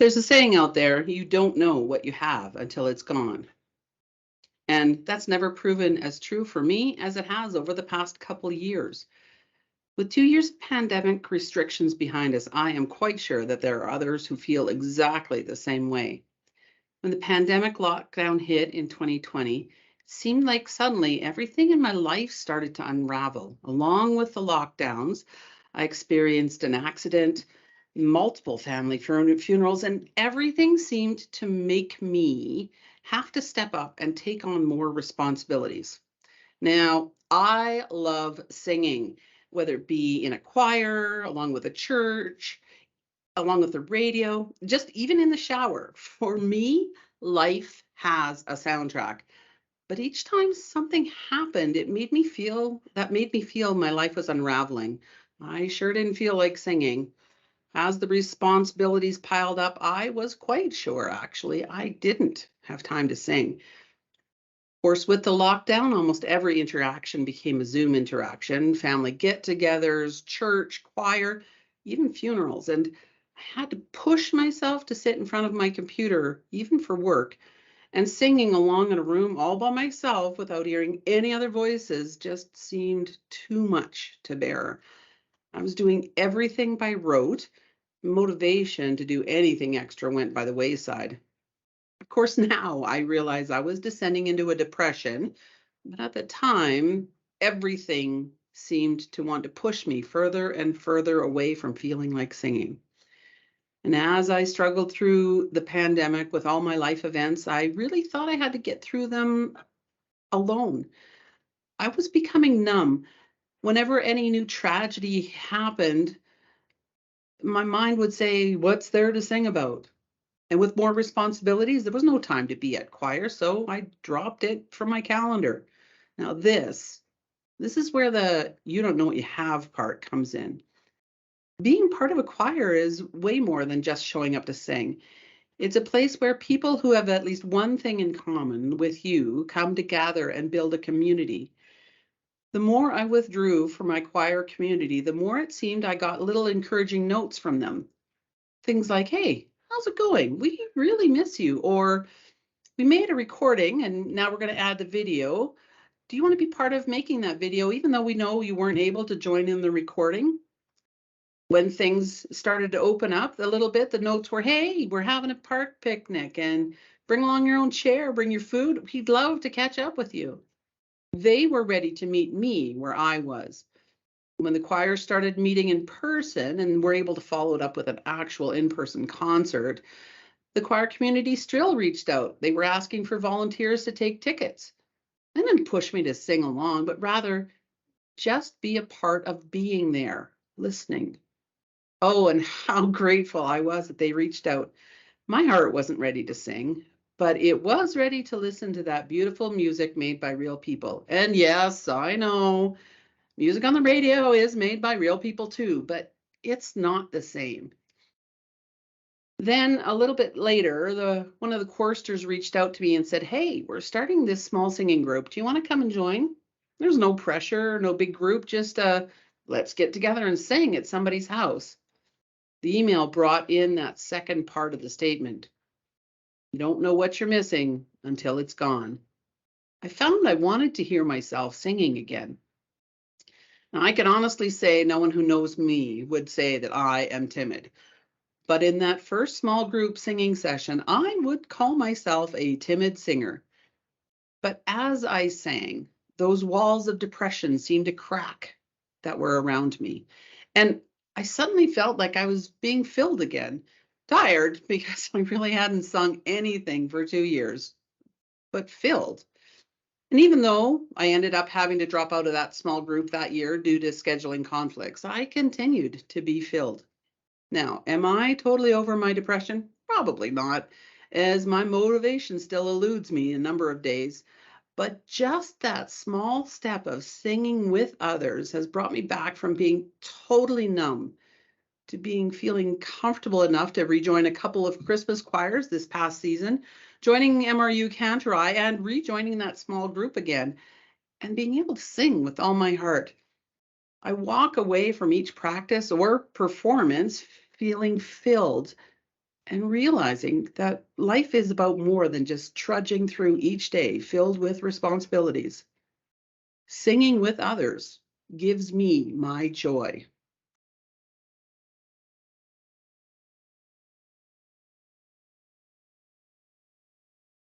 There's a saying out there, you don't know what you have until it's gone. And that's never proven as true for me as it has over the past couple of years. With 2 years of pandemic restrictions behind us, I am quite sure that there are others who feel exactly the same way. When the pandemic lockdown hit in 2020, it seemed like suddenly everything in my life started to unravel. Along with the lockdowns, I experienced an accident, multiple family funerals, and everything seemed to make me have to step up and take on more responsibilities. Now, I love singing, whether it be in a choir, along with a church, along with the radio, just even in the shower. For me, life has a soundtrack. But each time something happened, made me feel my life was unraveling. I sure didn't feel like singing. As the responsibilities piled up, I was quite sure actually I didn't have time to sing. Of course, with the lockdown, almost every interaction became a Zoom interaction, family get togethers, church, choir, even funerals. And I had to push myself to sit in front of my computer, even for work, and singing along in a room all by myself without hearing any other voices just seemed too much to bear. I was doing everything by rote. Motivation to do anything extra went by the wayside. Of course, now I realize I was descending into a depression, but at the time, everything seemed to want to push me further and further away from feeling like singing. And as I struggled through the pandemic with all my life events, I really thought I had to get through them alone. I was becoming numb. Whenever any new tragedy happened, my mind would say, "What's there to sing about?" And with more responsibilities, there was no time to be at choir, so I dropped it from my calendar. Now this is where the you don't know what you have part comes in. Being part of a choir is way more than just showing up to sing. It's a place where people who have at least one thing in common with you come to gather and build a community. The more I withdrew from my choir community, the more it seemed I got little encouraging notes from them. Things like, "Hey, how's it going? We really miss you." Or, "We made a recording and now we're going to add the video. Do you want to be part of making that video, even though we know you weren't able to join in the recording?" When things started to open up a little bit, the notes were, "Hey, we're having a park picnic and bring along your own chair, bring your food. We'd love to catch up with you." They were ready to meet me where I was. When the choir started meeting in person and were able to follow it up with an actual in-person concert, the choir community still reached out. They were asking for volunteers to take tickets. They didn't push me to sing along, but rather just be a part of being there, listening. Oh, and how grateful I was that they reached out. My heart wasn't ready to sing, but it was ready to listen to that beautiful music made by real people. And yes, I know music on the radio is made by real people too, but it's not the same. Then a little bit later, the one of the choristers reached out to me and said, "Hey, we're starting this small singing group. Do you want to come and join?" There's no pressure, no big group, just let's get together and sing at somebody's house. The email brought in that second part of the statement. You don't know what you're missing until it's gone. I found I wanted to hear myself singing again. Now, I can honestly say no one who knows me would say that I am timid. But in that first small group singing session, I would call myself a timid singer. But as I sang, those walls of depression seemed to crack that were around me. And I suddenly felt like I was being filled again. Tired because I really hadn't sung anything for 2 years, but filled. And even though I ended up having to drop out of that small group that year due to scheduling conflicts, I continued to be filled. Now, am I totally over my depression? Probably not, as my motivation still eludes me a number of days. But just that small step of singing with others has brought me back from being totally numb to being feeling comfortable enough to rejoin a couple of Christmas choirs this past season, joining MRU Kantorei and rejoining that small group again, and being able to sing with all my heart. I walk away from each practice or performance feeling filled, and realizing that life is about more than just trudging through each day filled with responsibilities. Singing with others gives me my joy.